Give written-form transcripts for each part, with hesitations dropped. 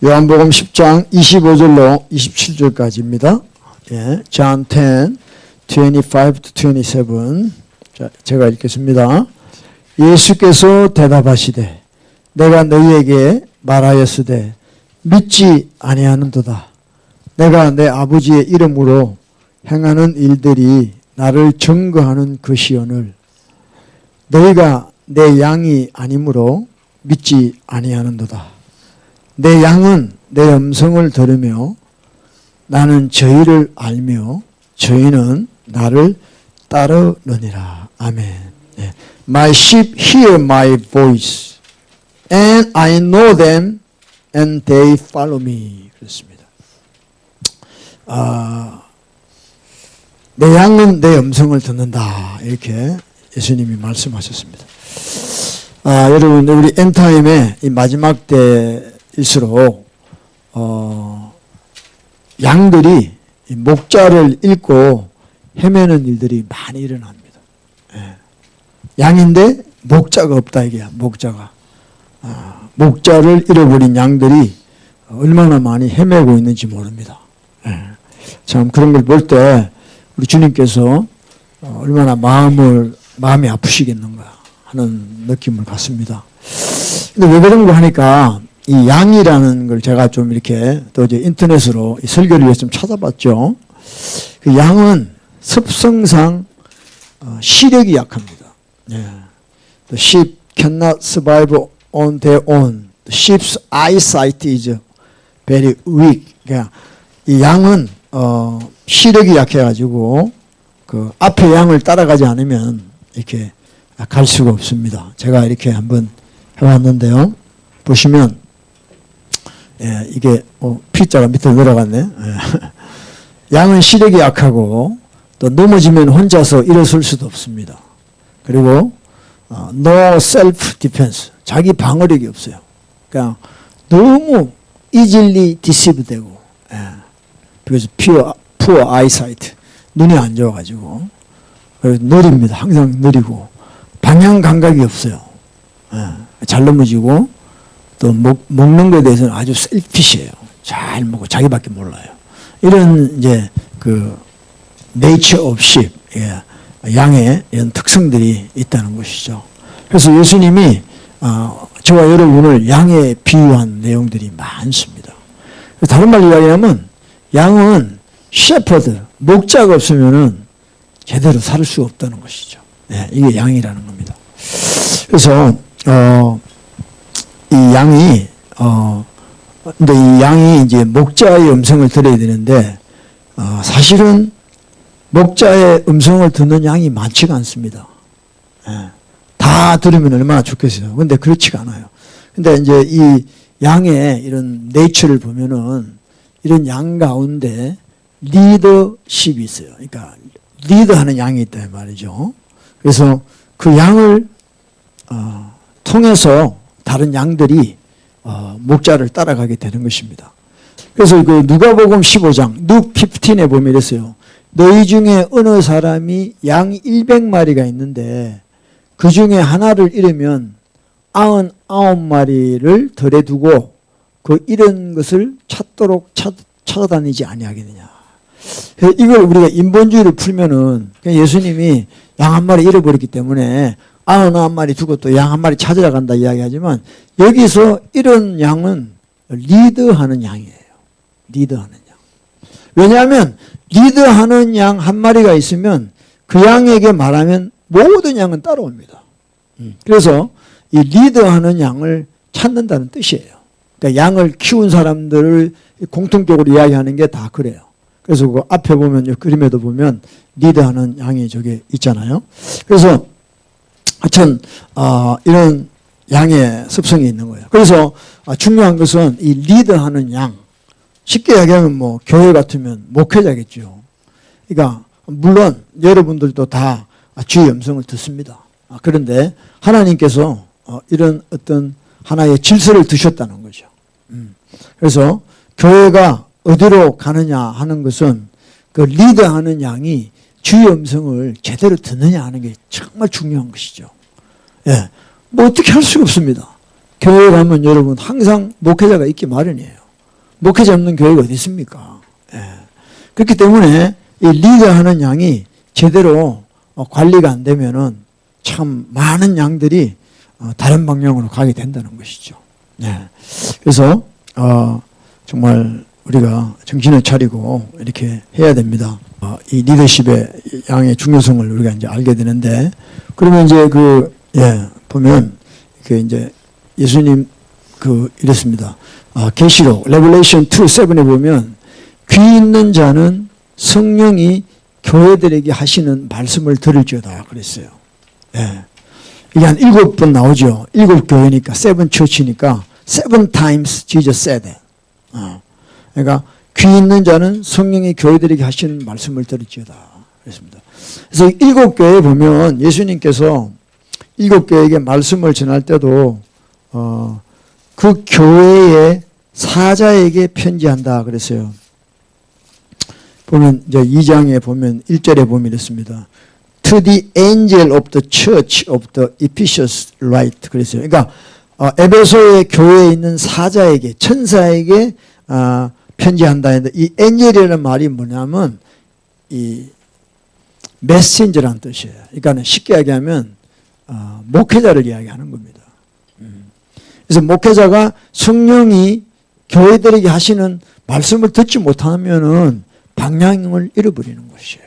요한복음 10장 25절로 27절까지입니다. 예, John 10, 25-27. 자, 제가 읽겠습니다. 예수께서 대답하시되 내가 너희에게 말하였으되 믿지 아니하는도다. 내가 내 아버지의 이름으로 행하는 일들이 나를 증거하는 것이오늘 너희가 내 양이 아니므로 믿지 아니하는도다. 내 양은 내 음성을 들으며 나는 저희를 알며 저희는 나를 따르느니라. 아멘. 네. My sheep hear my voice and I know them and they follow me. 그렇습니다. 내 양은 내 음성을 듣는다. 이렇게 예수님이 말씀하셨습니다. 여러분, 우리 엔타임의 이 마지막 때일수록 양들이 목자를 잃고 헤매는 일들이 많이 일어납니다. 예. 양인데 목자가 없다 이게야. 목자가 목자를 잃어버린 양들이 얼마나 많이 헤매고 있는지 모릅니다. 예. 참 그런 걸 볼 때 우리 주님께서 얼마나 마음이 아프시겠는가 하는 느낌을 갖습니다. 근데 왜 그런가 하니까 이 양이라는 걸 제가 좀 이렇게 또 이제 인터넷으로 이 설교를 위해서 좀 찾아봤죠. 그 양은 습성상 시력이 약합니다. 예. The sheep cannot survive on their own. The sheep's eyesight is very weak. 그러니까 이 양은 시력이 약해가지고 그 앞에 양을 따라가지 않으면 이렇게 갈 수가 없습니다. 제가 이렇게 한번 해봤는데요. 보시면 예, 이게 P자가 밑으로 내려갔네. 예. 양은 시력이 약하고 또 넘어지면 혼자서 일어설 수도 없습니다. 그리고 no self defense, 자기 방어력이 없어요. 그러니까 너무 easily deceived 되고, 예. 그래서 poor eyesight, 눈이 안 좋아가지고 그래서 느립니다. 항상 느리고 방향 감각이 없어요. 예. 잘 넘어지고 또 먹는 것에 대해서는 아주 셀피시해요. 잘 먹고 자기밖에 몰라요. 이런 이제 그 nature of sheep, 예, 양의 이런 특성들이 있다는 것이죠. 그래서 예수님이 저와 여러분을 양에 비유한 내용들이 많습니다. 다른 말로 이야기하면 양은 shepherd, 목자가 없으면은 제대로 살 수 없다는 것이죠. 예, 이게 양이라는 겁니다. 그래서 이 양이 근데 이 양이 이제 목자의 음성을 들어야 되는데 사실은 목자의 음성을 듣는 양이 많지가 않습니다. 예, 다 들으면 얼마나 좋겠어요. 근데 그렇지가 않아요. 근데 이제 이 양의 이런 네이처를 보면은 이런 양 가운데 리더십이 있어요. 그러니까 리더하는 양이 있다 말이죠. 그래서 그 양을 통해서 다른 양들이 목자를 따라가게 되는 것입니다. 그래서 그 누가복음 15장 Luke 15에 보면 이랬어요. 너희 중에 어느 사람이 양 100마리가 있는데 그 중에 하나를 잃으면 99마리를 덜에 두고 그 잃은 것을 찾도록 찾아다니지 아니하겠느냐. 이걸 우리가 인본주의를 풀면은 예수님이 양 한 마리 잃어버렸기 때문에 99마리 두고 또 양 한 마리 찾으러 간다 이야기하지만 여기서 이런 양은 리드하는 양이에요. 리드하는 양. 왜냐하면 리드하는 양 한 마리가 있으면 그 양에게 말하면 모든 양은 따라옵니다. 그래서 이 리드하는 양을 찾는다는 뜻이에요. 그러니까 양을 키운 사람들을 공통적으로 이야기하는 게 다 그래요. 그래서 그 앞에 보면 그림에도 보면 리드하는 양이 저게 있잖아요. 그래서 하여튼 이런 양의 습성이 있는 거예요. 그래서 중요한 것은 이 리드하는 양, 쉽게 이야기하면 뭐 교회 같으면 목회자겠죠. 그러니까 물론 여러분들도 다 주의 음성을 듣습니다. 그런데 하나님께서 이런 어떤 하나의 질서를 두셨다는 거죠. 그래서 교회가 어디로 가느냐 하는 것은 그 리드하는 양이 주의 음성을 제대로 듣느냐 하는 게 정말 중요한 것이죠. 뭐 어떻게 할 수가 없습니다. 교회 가면 여러분 항상 목회자가 있기 마련이에요. 목회자 없는 교회가 어디 있습니까? 예. 그렇기 때문에 이 리더하는 양이 제대로 관리가 안 되면은 참 많은 양들이 다른 방향으로 가게 된다는 것이죠. 예. 그래서 정말 우리가 정신을 차리고 이렇게 해야 됩니다. 이 리더십의 양의 중요성을 우리가 이제 알게 되는데, 그러면 이제 보면 그 이제 예수님 이랬습니다. 계시록 레벨레이션 2:7에 보면 귀 있는 자는 성령이 교회들에게 하시는 말씀을 들을지어다 그랬어요. 예. 이게 한 7번 나오죠. 7교회니까 7처치니까 7 times Jesus said it. 그러니까 귀 있는 자는 성령이 교회들에게 하시는 말씀을 들을지어다 그랬습니다. 그래서 7교회에 보면 예수님께서 7교회에게 말씀을 전할 때도 그 교회의 사자에게 편지한다 그랬어요. 보면 이제 2장에 보면 1절에 보면 이렇습니다. To the angel of the church of the Ephesus write 그랬어요. 그러니까 에베소의 교회에 있는 사자에게, 천사에게 편지한다 했는데, 이 엔젤이라는 말이 뭐냐면 이 메신저라는 뜻이에요. 그러니까 쉽게 얘기하면 목회자를 이야기하는 겁니다. 그래서 목회자가 성령이 교회들에게 하시는 말씀을 듣지 못하면은 방향을 잃어버리는 것이에요.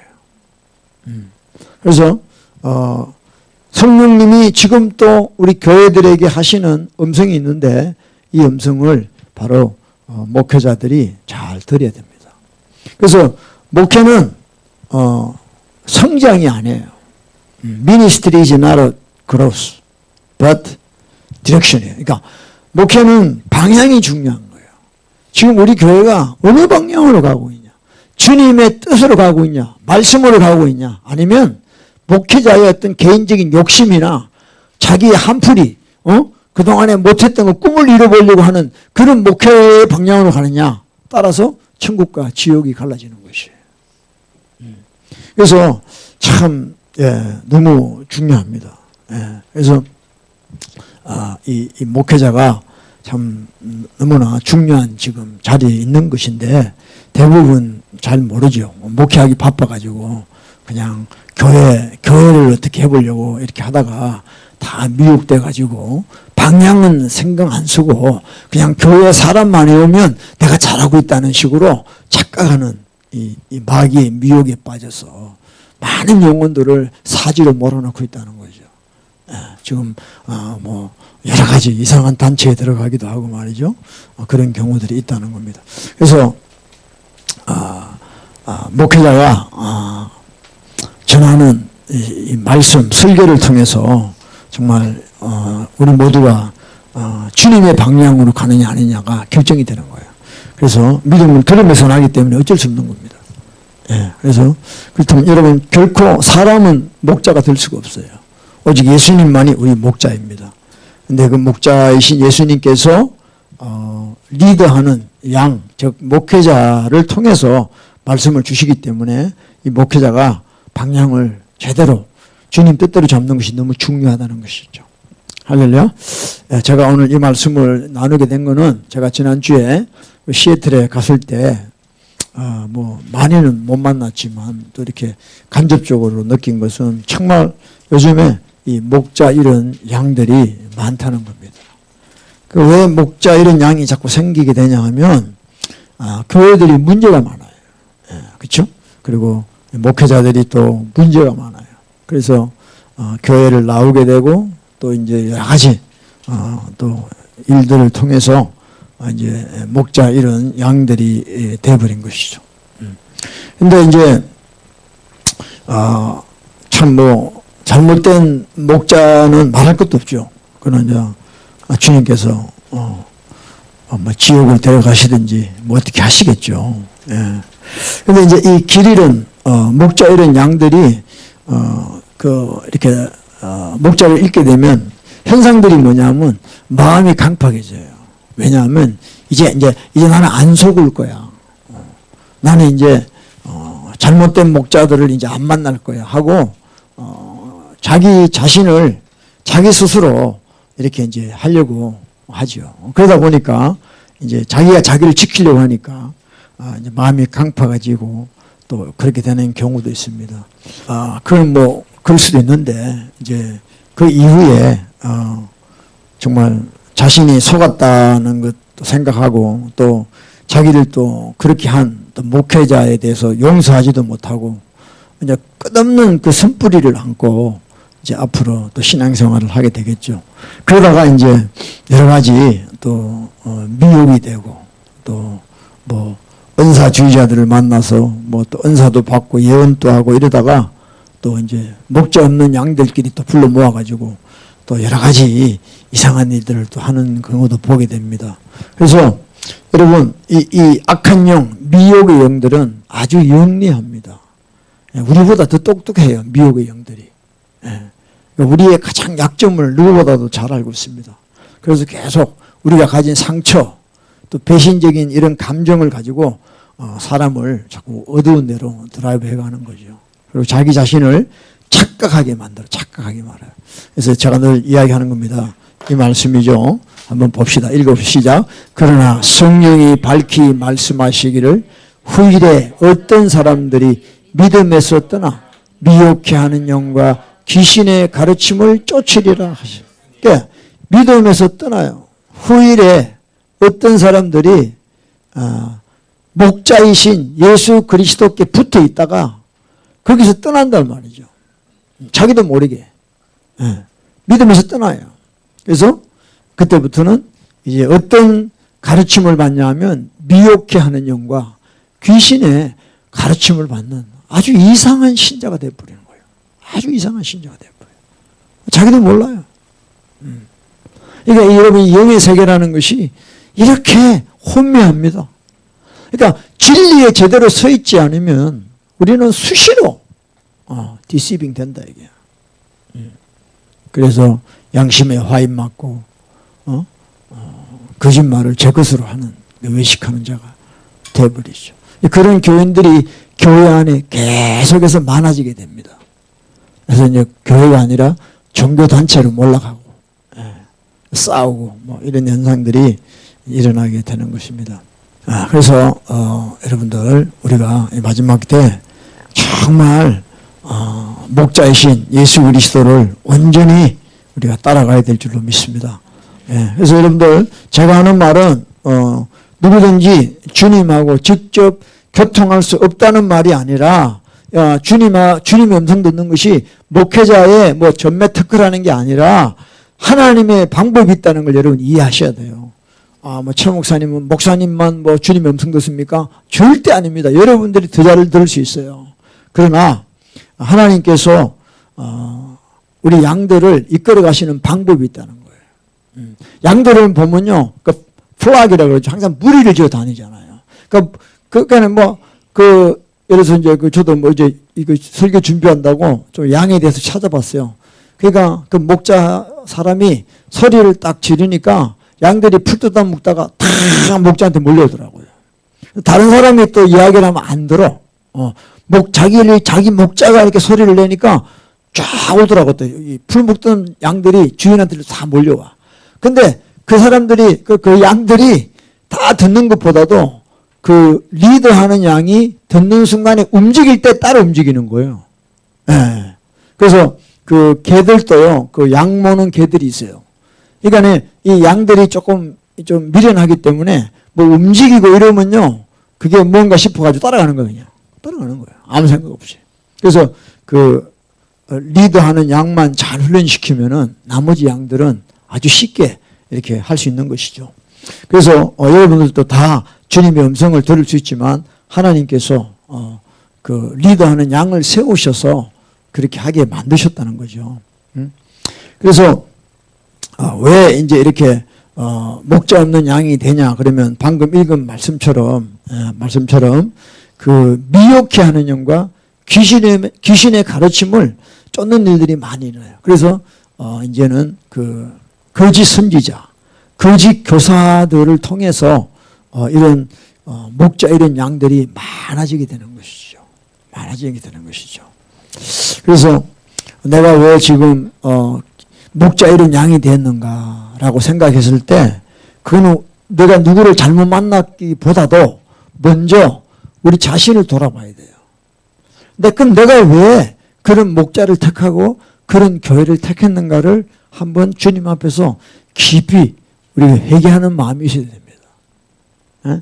그래서 성령님이 지금 또 우리 교회들에게 하시는 음성이 있는데, 이 음성을 바로 목회자들이 잘 들어야 됩니다. 그래서 목회는 성장이 아니에요. Ministry is not a growth, but direction이에요. 그러니까 목회는 방향이 중요한 거예요. 지금 우리 교회가 어느 방향으로 가고 있냐, 주님의 뜻으로 가고 있냐, 말씀으로 가고 있냐, 아니면 목회자의 어떤 개인적인 욕심이나 자기의 한풀이 그동안에 못했던 거 꿈을 이뤄보려고 하는 그런 목회의 방향으로 가느냐 따라서 천국과 지옥이 갈라지는 것이에요. 그래서 참 너무 중요합니다. 그래서 이 목회자가 참 너무나 중요한 지금 자리에 있는 것인데, 대부분 잘 모르죠. 목회하기 바빠가지고 그냥 교회를 어떻게 해보려고 이렇게 하다가 다 미혹돼가지고 방향은 생각 안 쓰고 그냥 교회 사람만 해오면 내가 잘하고 있다는 식으로 착각하는 이 마귀의 미혹에 빠져서 많은 영혼들을 사지로 몰아넣고 있다는 거죠. 지금 뭐 여러 가지 이상한 단체에 들어가기도 하고 말이죠. 그런 경우들이 있다는 겁니다. 그래서 목회자가 전하는 이 말씀, 설교를 통해서 정말 우리 모두가 주님의 방향으로 가느냐 아니냐가 결정이 되는 거예요. 그래서 믿음은 들음에서 나기 때문에 어쩔 수 없는 겁니다. 그래서 그렇다면 여러분, 결코 사람은 목자가 될 수가 없어요. 오직 예수님만이 우리 목자입니다. 근데 그 목자이신 예수님께서 리더하는 양, 즉 목회자를 통해서 말씀을 주시기 때문에 이 목회자가 방향을 제대로 주님 뜻대로 잡는 것이 너무 중요하다는 것이죠. 할렐루야. 제가 오늘 이 말씀을 나누게 된 거는, 제가 지난주에 시애틀에 갔을 때 뭐 많이는 못 만났지만 또 이렇게 간접적으로 느낀 것은, 정말 요즘에 이 목자 이런 양들이 많다는 겁니다. 그 왜 목자 이런 양이 자꾸 생기게 되냐 하면 교회들이 문제가 많아요. 그렇죠? 그리고 목회자들이 또 문제가 많아요. 그래서 교회를 나오게 되고 또 이제 여러 가지 또 일들을 통해서 이제 목자 이런 양들이 돼버린 것이죠. 근데 이제 참 뭐 잘못된 목자는 말할 것도 없죠. 그는 이제 주님께서 뭐 지옥을 데려가시든지 뭐 어떻게 하시겠죠. 근데 이제 이 길 잃은 목자 이런 양들이 이렇게 목자를 잃게 되면 현상들이 뭐냐면 마음이 강팍해져요. 왜냐하면 이제 나는 안 속을 거야. 나는 이제 잘못된 목자들을 이제 안 만날 거야 하고 자기 자신을 자기 스스로 이렇게 이제 하려고 하죠. 그러다 보니까 이제 자기가 자기를 지키려고 하니까 이제 마음이 강팍해지고 또 그렇게 되는 경우도 있습니다. 그건 뭐 그럴 수도 있는데 이제 그 이후에 정말 자신이 속았다는 것도 생각하고 또 자기를 또 그렇게 한 또 목회자에 대해서 용서하지도 못하고 이제 끝없는 그 쓴뿌리를 안고 이제 앞으로 또 신앙생활을 하게 되겠죠. 그러다가 이제 여러 가지 또 미혹이 되고 또 뭐 은사주의자들을 만나서 뭐 또 은사도 받고 예언도 하고 이러다가 또 이제 목자 없는 양들끼리 또 불러 모아가지고 또 여러 가지 이상한 일들을 또 하는 경우도 보게 됩니다. 그래서 여러분 이 악한 영, 미혹의 영들은 아주 영리합니다. 우리보다 더 똑똑해요. 미혹의 영들이. 우리의 가장 약점을 누구보다도 잘 알고 있습니다. 그래서 계속 우리가 가진 상처 또 배신적인 이런 감정을 가지고 사람을 자꾸 어두운 데로 드라이브 해가는 거죠. 그리고 자기 자신을 착각하게 말아요. 그래서 제가 늘 이야기하는 겁니다. 이 말씀이죠. 한번 봅시다. 읽어봅시다. 그러나 성령이 밝히 말씀하시기를 후일에 어떤 사람들이 믿음에서 떠나 미혹해 하는 영과 귀신의 가르침을 쫓으리라 하시오. 그러니까 믿음에서 떠나요. 후일에 어떤 사람들이 목자이신 예수 그리스도께 붙어 있다가 거기서 떠난단 말이죠. 자기도 모르게. 믿음에서 떠나요. 그래서 그때부터는 이제 어떤 가르침을 받냐 하면 미혹해 하는 영과 귀신의 가르침을 받는 아주 이상한 신자가 되어버리는 거예요. 아주 이상한 신자가 되어버려요. 자기도 몰라요. 그러니까 여러분 영의 세계라는 것이 이렇게 혼미합니다. 그러니까 진리에 제대로 서 있지 않으면 우리는 수시로 디시빙 된다 이게. 그래서 양심에 화인 맞고 거짓말을 제 것으로 하는 외식하는 자가 되어버리죠. 그런 교인들이 교회 안에 계속해서 많아지게 됩니다. 그래서 이제 교회가 아니라 종교단체로 몰락하고 싸우고 뭐 이런 현상들이 일어나게 되는 것입니다. 그래서 여러분들 우리가 마지막 때 정말 목자이신 예수 그리스도를 온전히 우리가 따라가야 될 줄로 믿습니다. 그래서 여러분들 제가 하는 말은 누구든지 주님하고 직접 교통할 수 없다는 말이 아니라 주님의 음성 듣는 것이 목회자의 뭐 전매 특허라는 게 아니라 하나님의 방법이 있다는 걸 여러분 이해하셔야 돼요. 뭐 최 목사님은 목사님만 뭐 주님의 음성 듣습니까? 절대 아닙니다. 여러분들이 더 잘 들을 수 있어요. 그러나 하나님께서 우리 양들을 이끌어 가시는 방법이 있다는 거예요. 양들을 보면요, 그 플락이라고 그러죠. 항상 무리를 지어 다니잖아요. 그러니까 예를 들어서 이제 저도 뭐 이제 이거 설교 준비한다고 좀 양에 대해서 찾아봤어요. 그러니까 그 목자 사람이 소리를 딱 지르니까 양들이 풀 뜯어 먹다가 다 목자한테 몰려오더라고요. 다른 사람이 또 이야기를 하면 안 들어. 자기 목자가 이렇게 소리를 내니까 쫙 오더라고. 또 풀 먹던 양들이 주인한테 다 몰려와. 근데 그 사람들이, 그 양들이 다 듣는 것보다도 그 리드하는 양이 듣는 순간에 움직일 때 따라 움직이는 거예요. 그래서 그 개들도요, 그 양 모는 개들이 있어요. 그러니까 이 양들이 조금 좀 미련하기 때문에 뭐 움직이고 이러면요, 그게 뭔가 싶어가지고 따라가는 거예요. 그냥. 따라가는 거예요. 아무 생각 없이. 그래서 그 리드하는 양만 잘 훈련시키면은 나머지 양들은 아주 쉽게 이렇게 할 수 있는 것이죠. 그래서 여러분들도 다 주님의 음성을 들을 수 있지만 하나님께서 그 리드하는 양을 세우셔서 그렇게 하게 만드셨다는 거죠. 그래서 왜 이제 이렇게 목자 없는 양이 되냐 그러면 방금 읽은 말씀처럼 그 미혹해 하는 영과 귀신의 가르침을 쫓는 일들이 많이 일어나요. 그래서 이제는 그 거짓 선지자, 거짓 교사들을 통해서 이런 목자 이런 양들이 많아지게 되는 것이죠. 많아지게 되는 것이죠. 그래서 내가 왜 지금 목자 이런 양이 됐는가라고 생각했을 때 그거는 내가 누구를 잘못 만났기보다도 먼저 우리 자신을 돌아봐야 돼요. 근데 그럼 내가 왜 그런 목자를 택하고 그런 교회를 택했는가를 한번 주님 앞에서 깊이 우리가 회개하는 마음이 있어야 됩니다. 예?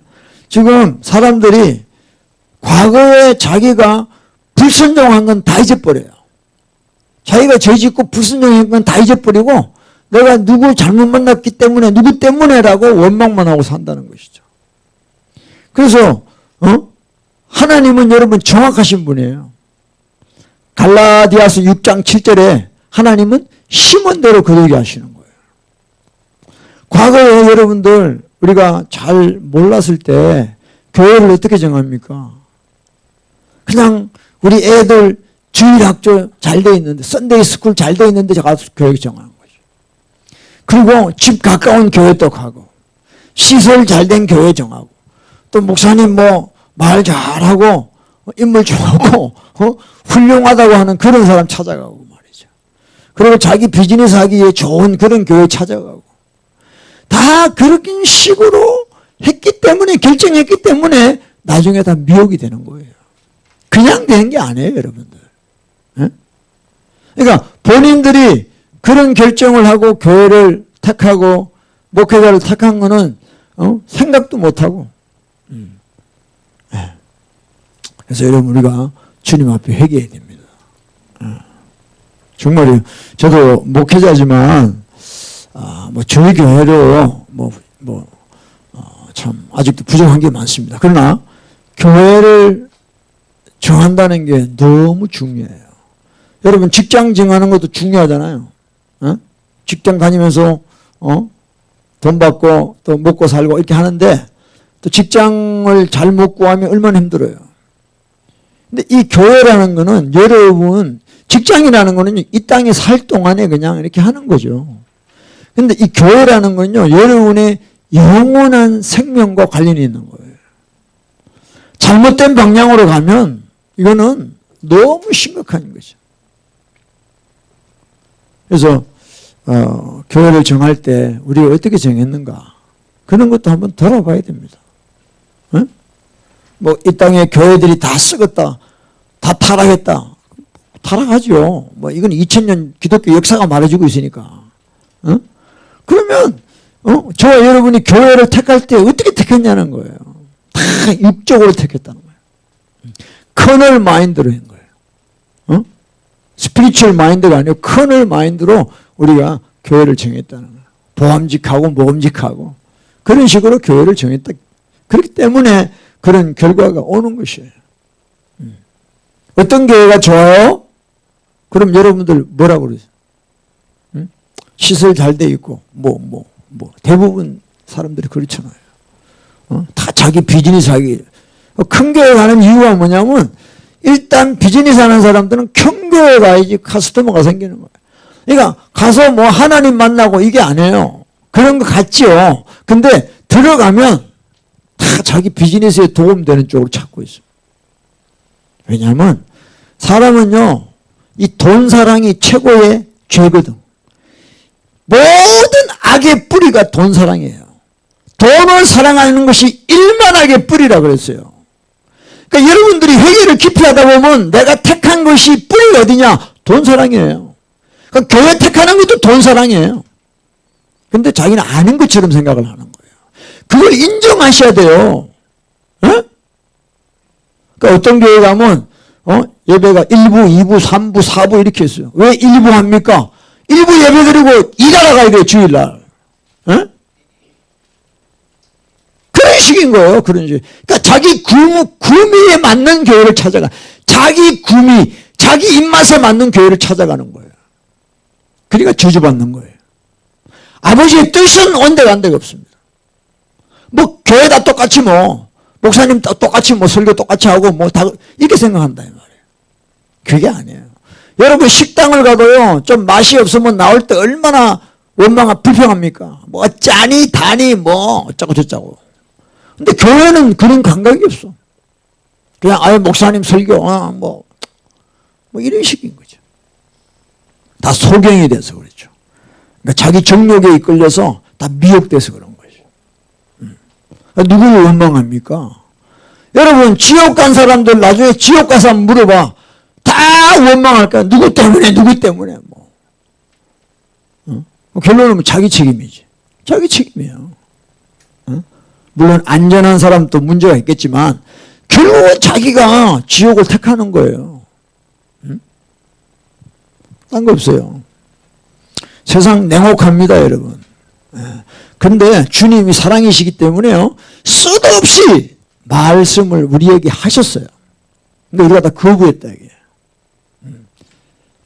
지금 사람들이 과거에 자기가 불순종한 건 다 잊어버려요. 자기가 죄 짓고 불순종한 건 다 잊어버리고 내가 누구 잘못 만났기 때문에 누구 때문에라고 원망만 하고 산다는 것이죠. 그래서 하나님은 여러분 정확하신 분이에요. 갈라디아서 6장 7절에 하나님은 심은 대로 거두게 하시는 거예요. 과거에 여러분들 우리가 잘 몰랐을 때 교회를 어떻게 정합니까? 그냥 우리 애들 주일학교 잘 돼 있는데 썬데이 스쿨 잘 돼 있는데 가서 교회 정하는 거죠. 그리고 집 가까운 교회 또 가고 시설 잘 된 교회 정하고 또 목사님 뭐 말 잘하고 인물 좋고 훌륭하다고 하는 그런 사람 찾아가고 말이죠. 그리고 자기 비즈니스 하기에 좋은 그런 교회 찾아가고 다 그런 식으로 했기 때문에 결정했기 때문에 나중에 다 미혹이 되는 거예요. 그냥 되는 게 아니에요, 여러분들. 네? 그러니까 본인들이 그런 결정을 하고 교회를 택하고 목회자를 택한 거는 생각도 못하고 그래서 여러분 우리가 주님 앞에 회개해야 됩니다. 정말요. 저도 목회자지만 뭐 저희 교회도 참 아직도 부족한 게 많습니다. 그러나 교회를 정한다는 게 너무 중요해요. 여러분 직장 정하는 것도 중요하잖아요. 직장 다니면서 돈 받고 또 먹고 살고 이렇게 하는데 또 직장을 잘 못 구하면 얼마나 힘들어요. 근데 이 교회라는 거는 여러분 직장이라는 거는 이 땅에 살 동안에 그냥 이렇게 하는 거죠. 근데 이 교회라는 건요 여러분의 영원한 생명과 관련이 있는 거예요. 잘못된 방향으로 가면 이거는 너무 심각한 거죠. 그래서 교회를 정할 때 우리가 어떻게 정했는가 그런 것도 한번 돌아봐야 됩니다. 뭐 이 땅에 교회들이 다 썩었다, 다 타락했다. 타락하죠. 뭐 이건 2000년 기독교 역사가 말해주고 있으니까. 그러면 저와 여러분이 교회를 택할 때 어떻게 택했냐는 거예요. 다 육적으로 택했다는 거예요. 커널 마인드로 한 거예요. 스피리추얼 마인드가 아니고 커널 마인드로 우리가 교회를 정했다는 거예요. 보암직하고 모험직하고 그런 식으로 교회를 정했다. 그렇기 때문에 그런 결과가 오는 것이에요. 어떤 교회가 좋아요? 그럼 여러분들 뭐라고 그러세요? 시설 잘 돼 있고 대부분 사람들이 그렇잖아요. 다 자기 비즈니스 하기. 큰 교회 가는 이유가 뭐냐면 일단 비즈니스 하는 사람들은 큰 교회 가야지 카스터머가 생기는 거예요. 그러니까 가서 뭐 하나님 만나고 이게 아니에요. 그런 거 같죠. 근데 들어가면 다 자기 비즈니스에 도움되는 쪽으로 찾고 있어요. 왜냐하면 사람은요 이 돈 사랑이 최고의 죄거든. 모든 악의 뿌리가 돈 사랑이에요. 돈을 사랑하는 것이 일만악의 뿌리라 그랬어요. 그러니까 여러분들이 회개를 깊이 하다 보면 내가 택한 것이 뿌리가 어디냐? 돈 사랑이에요. 그러니까 교회 택하는 것도 돈 사랑이에요. 근데 자기는 아는 것처럼 생각을 하는 거예요. 그걸 인정하셔야 돼요. 그러니까 어떤 교회 가면 예배가 1부, 2부, 3부, 4부 이렇게 했어요. 왜 1부 합니까? 1부 예배 드리고 일하러 가야 돼요, 주일날. 그런 식인 거예요, 그런 식. 그러니까 자기 구미에 맞는 교회를 찾아가. 자기 구미, 자기 입맛에 맞는 교회를 찾아가는 거예요. 그러니까 저주받는 거예요. 아버지의 뜻은 온데가 안 데가 없습니다. 뭐, 교회 다 똑같이 뭐, 목사님 다 똑같이 뭐, 설교 똑같이 하고 뭐, 다, 이렇게 생각한다, 이 말이에요. 그게 아니에요. 여러분 식당을 가도요, 좀 맛이 없으면 나올 때 얼마나 원망하고 불평합니까? 뭐, 짜니, 다니, 뭐, 어쩌고 저쩌고. 근데 교회는 그런 감각이 없어. 그냥, 아예 목사님 설교, 뭐 이런 식인 거죠. 다 소경이 돼서 그렇죠. 그러니까 자기 정욕에 이끌려서 다 미혹돼서 그런 거죠. 누구를 원망합니까? 여러분 지옥 간 사람들 나중에 지옥 가서 한번 물어봐. 다 원망할 거야. 누구 때문에 누구 때문에 뭐. 결론은 자기 책임이지. 자기 책임이에요. 물론 안전한 사람도 문제가 있겠지만 결국은 자기가 지옥을 택하는 거예요. 딴 거 없어요. 세상 냉혹합니다, 여러분. 그런데 주님이 사랑이시기 때문에요. 수도 없이 말씀을 우리에게 하셨어요. 근데 우리가 다 거부했다 이게.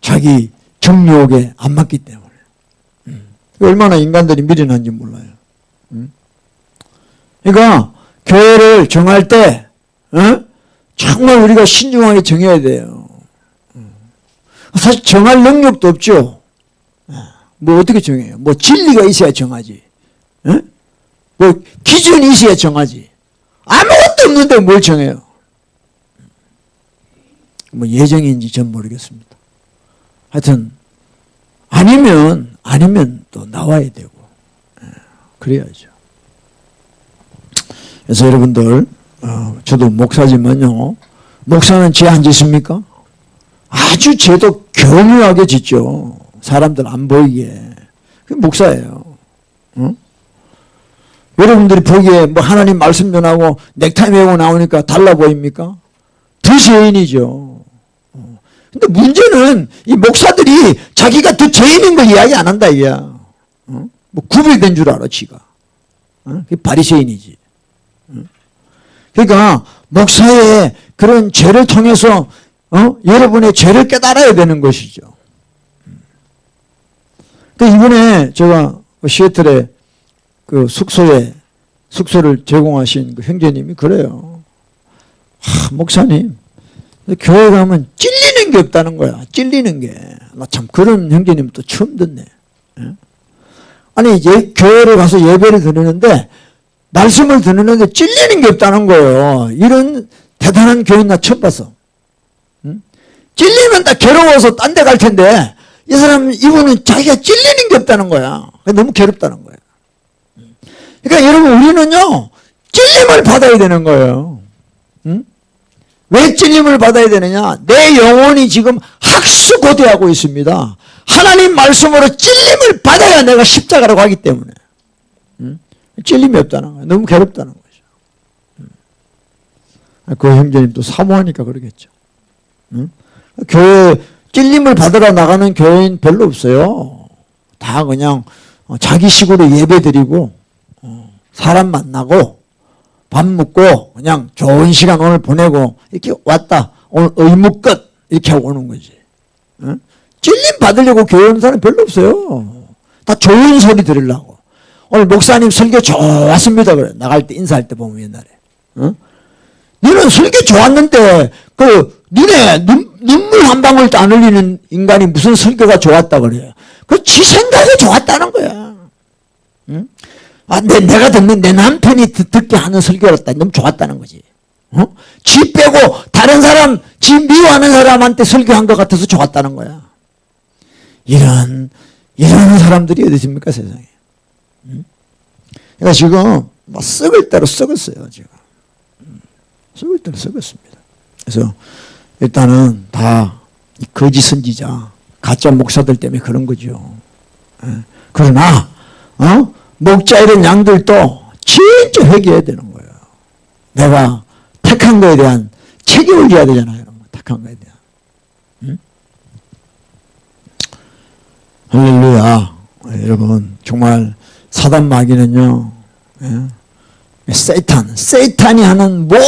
자기 정욕에 안 맞기 때문에. 얼마나 인간들이 미련한지 몰라요. 그러니까 교회를 정할 때 정말 우리가 신중하게 정해야 돼요. 사실 정할 능력도 없죠. 뭐 어떻게 정해요? 뭐 진리가 있어야 정하지. 뭐 기준이 있어야 정하지. 아무것도 없는데 뭘 정해요? 뭐 예정인지 전 모르겠습니다. 하여튼 아니면 또 나와야 되고 그래야죠. 그래서 여러분들 저도 목사지만요. 목사는 죄 안 짓습니까? 아주 죄도 교묘하게 짓죠. 사람들 안 보이게. 그게 목사예요. 여러분들이 보기에 뭐 하나님 말씀 전하고 넥타이 메고 나오니까 달라 보입니까? 더 죄인이죠. 근데 문제는 이 목사들이 자기가 더 죄인인 걸 이야기 안 한다 이야. 뭐 구별된 줄 알아 지가. 그게 바리새인이지. 그러니까 목사의 그런 죄를 통해서 여러분의 죄를 깨달아야 되는 것이죠. 근데 이번에 제가 시애틀에 그 숙소를 제공하신 그 형제님이 그래요. 목사님, 교회 가면 찔리는 게 없다는 거야. 찔리는 게. 나 참 그런 형제님 또 처음 듣네. 아니 교회를 가서 예배를 드리는데 말씀을 듣는데 찔리는 게 없다는 거예요. 이런 대단한 교인 나 처음 봤어. 찔리면 다 괴로워서 딴 데 갈 텐데 이분은 자기가 찔리는 게 없다는 거야. 너무 괴롭다는 거야. 그러니까 여러분 우리는요 찔림을 받아야 되는 거예요. 왜 찔림을 받아야 되느냐? 내 영혼이 지금 학수고대하고 있습니다. 하나님 말씀으로 찔림을 받아야 내가 십자가라고 하기 때문에. 찔림이 없다는 거예요. 너무 괴롭다는 거죠. 그 형제님도 사모하니까 그러겠죠. 교회 찔림을 받으러 나가는 교회인 별로 없어요. 다 그냥 자기 식으로 예배드리고 사람 만나고 밥 먹고 그냥 좋은 시간 오늘 보내고 이렇게 왔다. 오늘 의무 끝 이렇게 하고 오는 거지. 찔림 받으려고 교회 오는 사람 별로 없어요. 다 좋은 소리 들으려고. 오늘 목사님 설교 좋았습니다. 그래. 나갈 때 인사할 때 보면 옛날에. 너는 설교 좋았는데 그 눈에 눈물 한 방울도 안 흘리는 인간이 무슨 설교가 좋았다 그래요. 그 지 생각이 좋았다는 거야. 내가 듣는 내 남편이 듣게 하는 설교였다. 너무 좋았다는 거지. 지 빼고 다른 사람, 지 미워하는 사람한테 설교한 것 같아서 좋았다는 거야. 이런 사람들이 어디 있습니까 세상에. 그러니까 지금 막 썩을 대로 썩었어요. 지금 썩을 대로 썩었습니다. 그래서 일단은 다 거짓 선지자, 가짜 목사들 때문에 그런 거죠. 그러나 목자 이런 양들도 진짜 회개해야 되는 거예요. 내가 택한 거에 대한 책임을 져야 되잖아요. 택한 거에 대한. 할렐루야. 여러분 정말 사단 마귀는요. 세탄이 하는 모든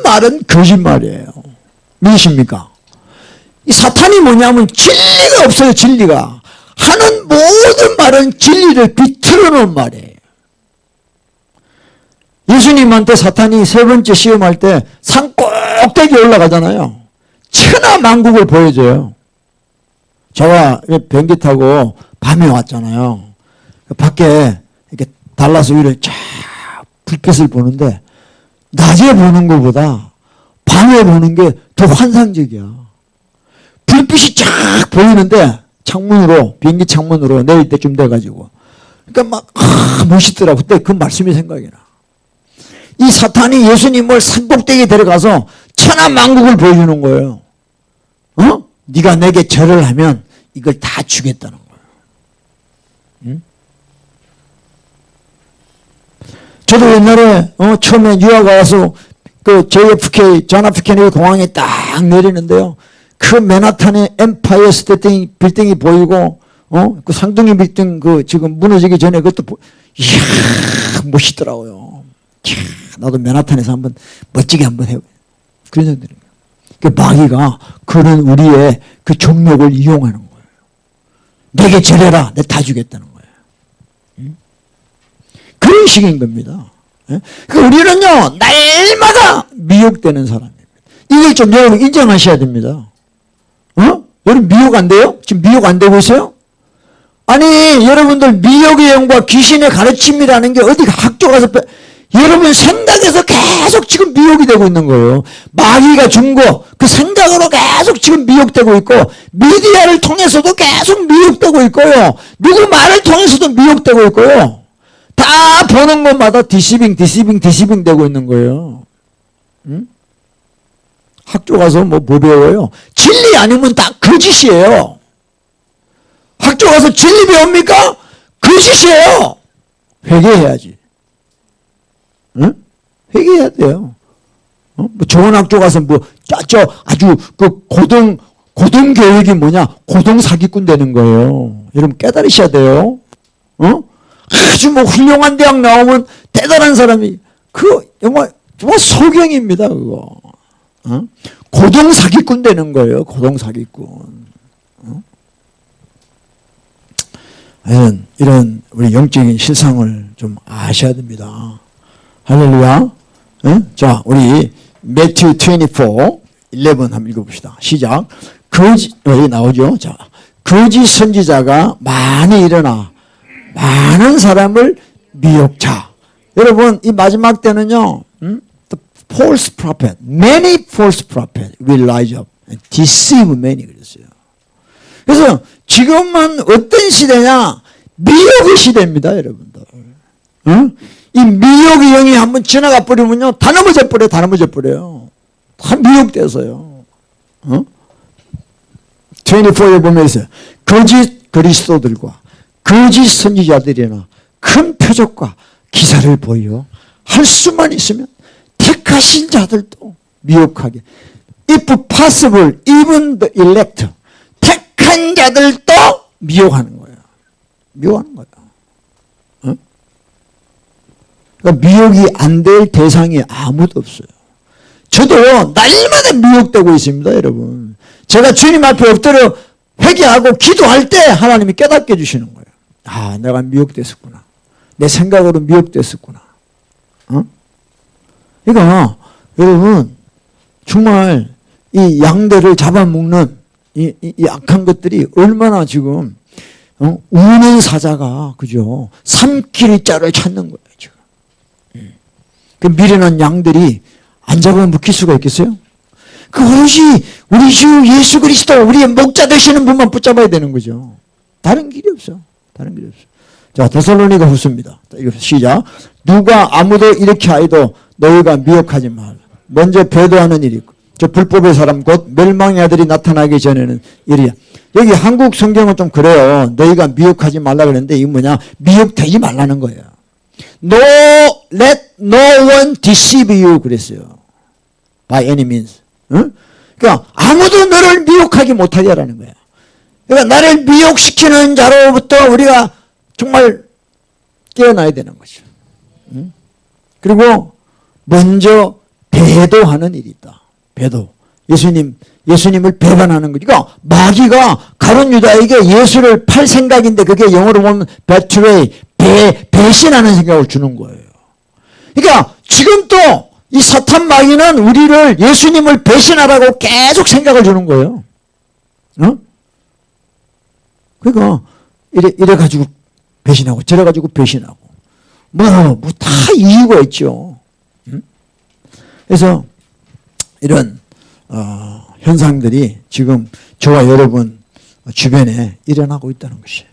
말은 거짓말이에요. 무엇입니까? 이 사탄이 뭐냐면 진리가 없어요. 진리가. 하는 모든 말은 진리를 비틀어 놓은 말이에요. 예수님한테 사탄이 세 번째 시험할 때 산 꼭대기 올라가잖아요. 천하만국을 보여줘요. 제가 비행기 타고 밤에 왔잖아요. 밖에 이렇게 달라스 위를 쫙 불빛을 보는데 낮에 보는 것보다 밤에 보는 게 더 환상적이야. 불빛이 쫙 보이는데 창문으로, 비행기 창문으로 내릴 때쯤 돼가지고. 그러니까 막 멋있더라고. 그때 그 말씀이 생각이 나. 이 사탄이 예수님을 산꼭대기에 데려가서 천하만국을 보여주는 거예요. 네가 내게 절을 하면 이걸 다 주겠다는 거예요. 응? 저도 옛날에 처음에 유학 와서 그 JFK 존 F 케네디 공항에 딱 내리는데요. 그 맨하탄의 엠파이어 스테이트 빌딩이 보이고 그 상둥이 빌딩 그 지금 무너지기 전에 그것도 이야 멋있더라고요. 이야, 나도 맨하탄에서 한번 멋지게 한번 해. 그런 생각들이. 그 마귀가 그런 우리의 그 정력을 이용하는 거예요. 내게 절해라, 내가 다 주겠다는 거예요. 응? 그런 식인 겁니다. 그러니까 우리는요 날마다 미혹되는 사람입니다. 이걸 좀 여러분 인정하셔야 됩니다. 여러분 미혹 안 돼요? 지금 미혹 안 되고 있어요? 아니 여러분들 미혹의 영과 귀신의 가르침이라는 게 어디 학교 가서 여러분 생각에서 계속 지금 미혹이 되고 있는 거예요. 마귀가 준 거 그 생각으로 계속 지금 미혹되고 있고 미디어를 통해서도 계속 미혹되고 있고요. 누구 말을 통해서도 미혹되고 있고요. 다 보는 것마다 디시빙 되고 있는 거예요. 응? 학교 가서 뭐 배워요? 진리 아니면 다 거짓이에요. 학교 가서 진리 배웁니까? 거짓이에요. 회개해야지. 응? 회개해야 돼요. 뭐 좋은 학교 가서 아주 그 고등 교육이 뭐냐? 고등 사기꾼 되는 거예요. 여러분 깨달으셔야 돼요. 아주 뭐 훌륭한 대학 나오면 대단한 사람이 정말 소경입니다 그거. 고등 사기꾼 되는 거예요. 고등 사기꾼. 이런 우리 영적인 실상을 좀 아셔야 됩니다. 할렐루야. 자, 우리 매튜 24, 11 한번 읽어봅시다. 시작. 여기 나오죠. 자, 거짓 선지자가 많이 일어나 많은 사람을 미혹자. 여러분 이 마지막 때는요. The false prophet, many false prophet will rise up and deceive many 그랬어요. 그래서 지금은 어떤 시대냐? 미혹의 시대입니다, 여러분들. 이 미혹의 영이 한번 지나가 버리면요, 다 넘어져 버려요. 다 미혹돼서요. 24에 보면 있어요. 거짓 그리스도들과 거짓 선지자들이나 큰 표적과 기사를 보여 할 수만 있으면 택하신 자들도 미혹하게. If possible, even the elect. 택한 자들도 미혹하는 거예요. 미혹하는 거예요. 그러니까 미혹이 안 될 대상이 아무도 없어요. 저도 날마다 미혹되고 있습니다, 여러분. 제가 주님 앞에 엎드려 회개하고 기도할 때 하나님이 깨닫게 해주시는 거예요. 아, 내가 미혹됐었구나. 내 생각으로 미혹됐었구나. 그러니까 여러분 정말 이 양대를 잡아먹는 이 악한 것들이 얼마나 지금 우는 사자가 그죠? 삼킬 자를 찾는 거예요 지금. 그 미련한 양들이 안 잡아 먹힐 수가 있겠어요? 그 오롯이 우리 주 예수 그리스도 우리의 목자 되시는 분만 붙잡아야 되는 거죠. 다른 길이 없어. 다른 길이 없어. 자, 데살로니가 후서입니다. 이거 시작. 누가 아무도 이렇게 하여도 너희가 미혹하지 말라. 먼저 배도하는 일이 있고 저 불법의 사람 곧 멸망의 아들이 나타나기 전에는 일이야. 여기 한국 성경은 좀 그래요. 너희가 미혹하지 말라 그랬는데 이게 뭐냐? 미혹되지 말라는 거예요. Let no one deceive you 그랬어요. By any means. 그러니까 아무도 너를 미혹하지 못하게 하라는 거예요. 그러니까 나를 미혹시키는 자로부터 우리가 정말 깨어나야 되는 거죠. 그리고 먼저 배도하는 일이 있다. 배도. 예수님을 배반하는 거죠. 그러니까 마귀가 가룟 유다에게 예수를 팔 생각인데 그게 영어로 보면 betray, 배신하는 생각을 주는 거예요. 그러니까 지금 또 이 사탄 마귀는 우리를 예수님을 배신하라고 계속 생각을 주는 거예요. 그러니까 이래 가지고 배신하고 저래 가지고 배신하고 뭐 다 이유가 있죠. 그래서 이런 현상들이 지금 저와 여러분 주변에 일어나고 있다는 것이에요.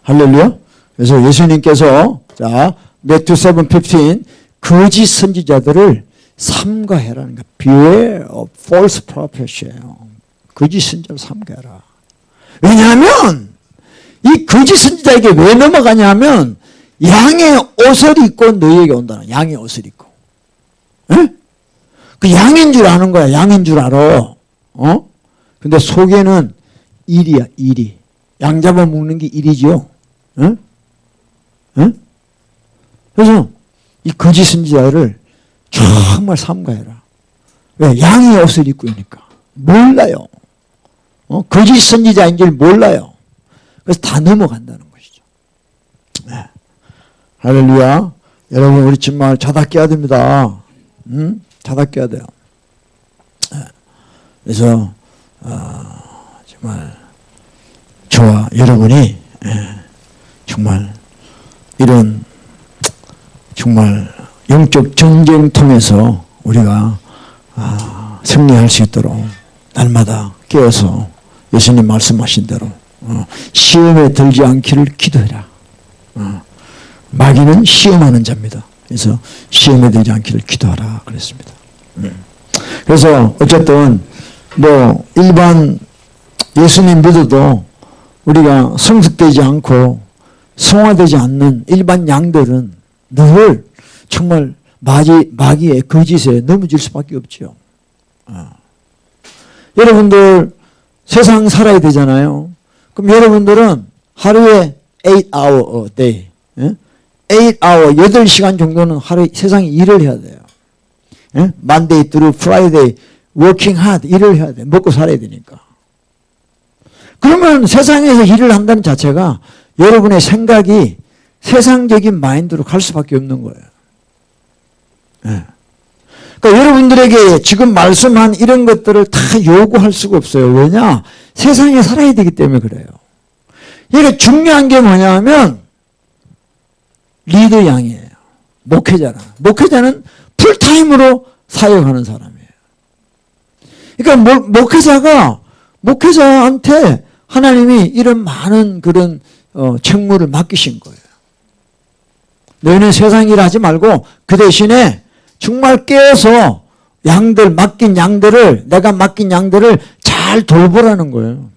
할렐루야. 그래서 예수님께서 자 매튜 7:15 거짓 선지자들을 삼가해라는 거야. Beware of false prophet이에요. 거짓 선지자를 삼가해라. 왜냐하면 이 거짓 선지자에게 왜 넘어가냐면 양의 옷을 입고 너희에게 온다는, 양의 옷을 입고. 에? 그 양인 줄 아는 거야. 양인 줄 알아. 근데 속에는 일이야, 일이. 양 잡아먹는 게 일이죠. 응? 응? 그래서 이 거짓 선지자를 정말 삼가해라. 왜? 양의 옷을 입고 있으니까. 몰라요. 거짓 선지자인 줄 몰라요. 그래서 다 넘어간다는 것이죠. 네. 할렐루야. 여러분, 우리 정말 자다 깨야 됩니다. 응? 자다 깨야 돼요. 네. 그래서 정말 저와 여러분이 정말 이런 정말 영적 전쟁통에서 우리가 승리할 수 있도록 날마다 깨어서 예수님 말씀하신 대로 시험에 들지 않기를 기도해라. 마귀는 시험하는 자입니다. 그래서 시험에 들지 않기를 기도하라 그랬습니다. 그래서 어쨌든 뭐 일반 예수님 믿어도 우리가 성숙되지 않고 성화되지 않는 일반 양들은 늘 정말 마귀의 거짓에 넘어질 수밖에 없죠. 여러분들 세상 살아야 되잖아요. 그럼 여러분들은 하루에 8hour a day, 8hour, 8시간 정도는 하루에 세상에 일을 해야 돼요. Monday through Friday, working hard, 일을 해야 돼. 먹고 살아야 되니까. 그러면 세상에서 일을 한다는 자체가 여러분의 생각이 세상적인 마인드로 갈 수밖에 없는 거예요. 그러니까 여러분들에게 지금 말씀한 이런 것들을 다 요구할 수가 없어요. 왜냐? 세상에 살아야 되기 때문에 그래요. 이게 중요한 게 뭐냐면 리더 양이에요. 목회자라. 목회자는 풀타임으로 사역하는 사람이에요. 그러니까 목회자한테 하나님이 이런 많은 그런 책무를 맡기신 거예요. 너희는 세상 일 하지 말고 그 대신에 정말 깨어서 내가 맡긴 양들을 잘 돌보라는 거예요.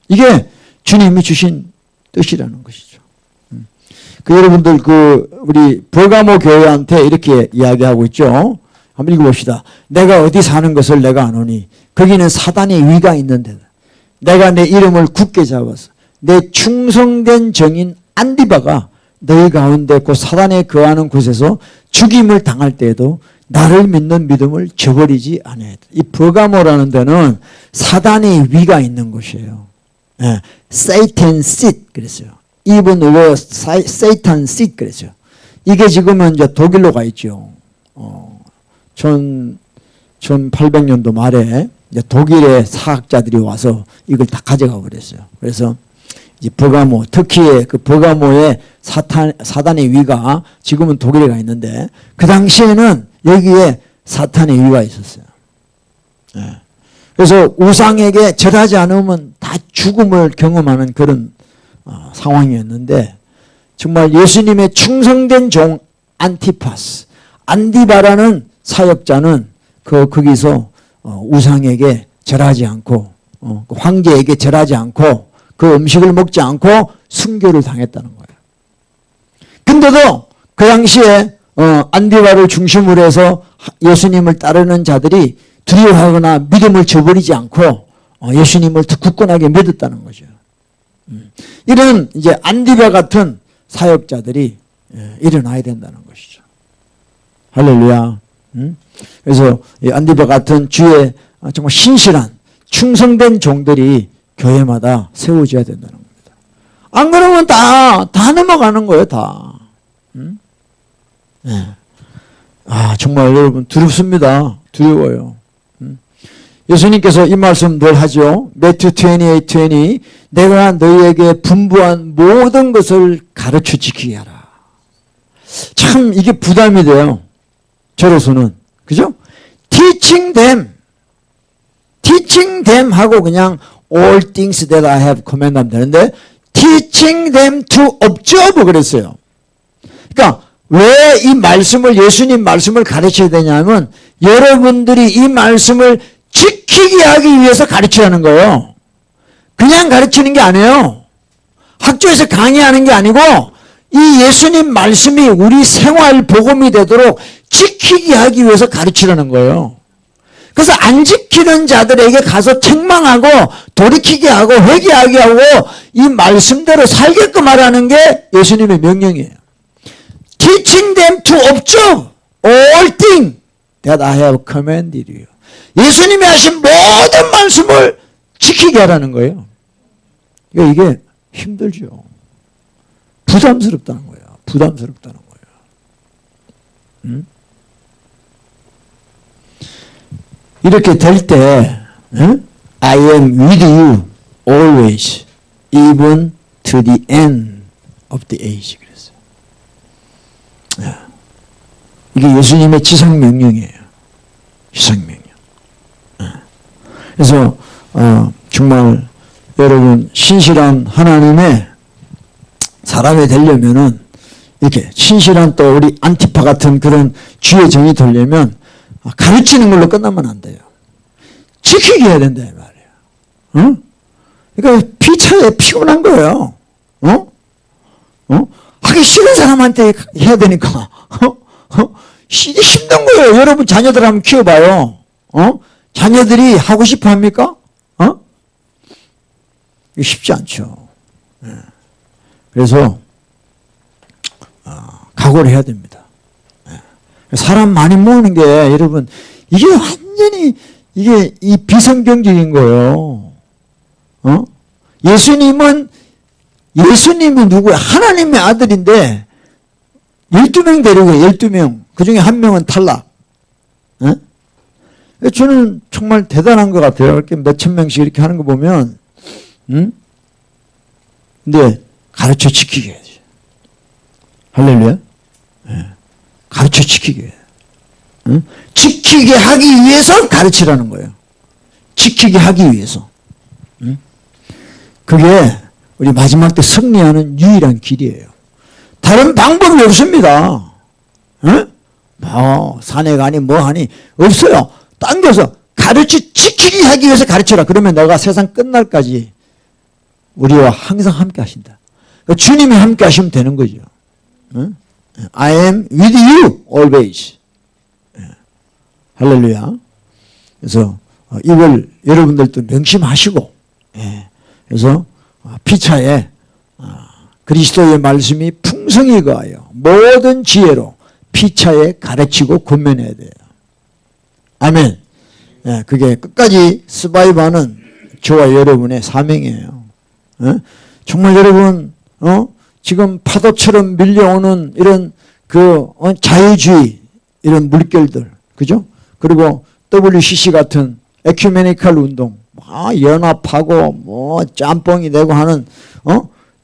이게 주님이 주신 뜻이라는 것이죠. 여러분들 우리 버가모 교회한테 이렇게 이야기하고 있죠. 한번 읽어봅시다. 내가 어디 사는 것을 내가 아노니 거기는 사단의 위가 있는 데다. 내가 내 이름을 굳게 잡아서 내 충성된 정인 안디바가 너희 가운데 곧 사단에 거하는 곳에서 죽임을 당할 때에도 나를 믿는 믿음을 저버리지 않아야 돼. 이 버가모라는 데는 사단의 위가 있는 곳이에요. Satan seat 그랬어요. Even word Satan seat 그랬어요. 이게 지금은 이제 독일로 가 있죠. 1800년도 말에 이제 독일의 사학자들이 와서 이걸 다 가져가 버렸어요. 그래서 이제 버가모, 터키의 그 버가모의 사단의 위가 지금은 독일에 가 있는데 그 당시에는 여기에 사탄의 위가 있었어요. 그래서 우상에게 절하지 않으면 다 죽음을 경험하는 그런 상황이었는데 정말 예수님의 충성된 종 안티파스, 안디바라는 사역자는 거기서 우상에게 절하지 않고 황제에게 절하지 않고 그 음식을 먹지 않고 순교를 당했다는 거예요. 근데도 그 당시에 안디바를 중심으로 해서 예수님을 따르는 자들이 두려워하거나 믿음을 저버리지 않고 예수님을 더 굳건하게 믿었다는 거죠. 이런 이제 안디바 같은 사역자들이 일어나야 된다는 것이죠. 할렐루야. 그래서 이 안디바 같은 주의 정말 신실한 충성된 종들이 교회마다 세워져야 된다는 겁니다. 안 그러면 다 넘어가는 거예요, 다. 네. 정말 여러분 두렵습니다. 두려워요. 예수님께서 이 말씀 늘 하죠. 매튜 28:20 내가 너희에게 분부한 모든 것을 가르쳐 지키게 하라. 참 이게 부담이 돼요. 저로서는. 그죠? teaching them 하고 그냥 all things that I have commanded 하면 되는데 teaching them to observe 그랬어요. 그러니까 왜 이 말씀을, 예수님 말씀을 가르쳐야 되냐면 여러분들이 이 말씀을 지키게 하기 위해서 가르치라는 거예요. 그냥 가르치는 게 아니에요. 학교에서 강의하는 게 아니고 이 예수님 말씀이 우리 생활 복음이 되도록 지키게 하기 위해서 가르치라는 거예요. 그래서 안 지키는 자들에게 가서 책망하고 돌이키게 하고 회개하게 하고 이 말씀대로 살게끔 하라는 게 예수님의 명령이에요. Teaching them to observe all things that I have commanded you. 예수님이 하신 모든 말씀을 지키게 하라는 거예요. 그러니까 이게 힘들죠. 부담스럽다는 거예요. 부담스럽다는 거예요. 응? 이렇게 될 때 I am with you always even to the end of the age 그랬어요. 이게 예수님의 지상명령이에요. 지상명령. 그래서 정말 여러분 신실한 하나님의 사람이 되려면은 이렇게 신실한 또 우리 안티파 같은 그런 주의 정이 되려면 가르치는 걸로 끝나면 안 돼요. 지키게 해야 된다 이 말이에요. 응? 그러니까 피차에 피곤한 거예요. 하기 싫은 사람한테 해야 되니까. 힘든 거예요. 여러분 자녀들 한번 키워봐요. 자녀들이 하고 싶어 합니까? 이거 쉽지 않죠. 그래서 각오를 해야 됩니다. 사람 많이 모으는 게 여러분 이게 완전히 이게 이 비성경적인 거예요. 예수님이 누구야? 하나님의 아들인데 12명 데리고 12명. 그중에 한 명은 탈락. 저는 정말 대단한 것 같아요. 이렇게 몇천 명씩 이렇게 하는 거 보면 근데 가르쳐 지키게 해야지. 할렐루야. 가르쳐 지키게 해야 돼. 지키게 하기 위해서 가르치라는 거예요. 지키게 하기 위해서. 그게 우리 마지막 때 승리하는 유일한 길이에요. 다른 방법이 없습니다. 뭐 산에 가니 뭐 하니 없어요. 당겨서 지키게 하기 위해서 가르쳐라. 그러면 내가 세상 끝날까지 우리와 항상 함께 하신다. 그러니까 주님이 함께 하시면 되는 거죠. I am with you always. 할렐루야. 그래서 이걸 여러분들도 명심하시고, 그래서 피차에 그리스도의 말씀이 풍성히 거하여 모든 지혜로 피차에 가르치고 권면해야 돼요. 아멘. 그게 끝까지 서바이브하는 저와 여러분의 사명이에요. 정말 여러분, 지금 파도처럼 밀려오는 이런 자유주의 이런 물결들, 그죠? 그리고 WCC 같은 에큐메니컬 운동, 연합하고 뭐 짬뽕이 되고 하는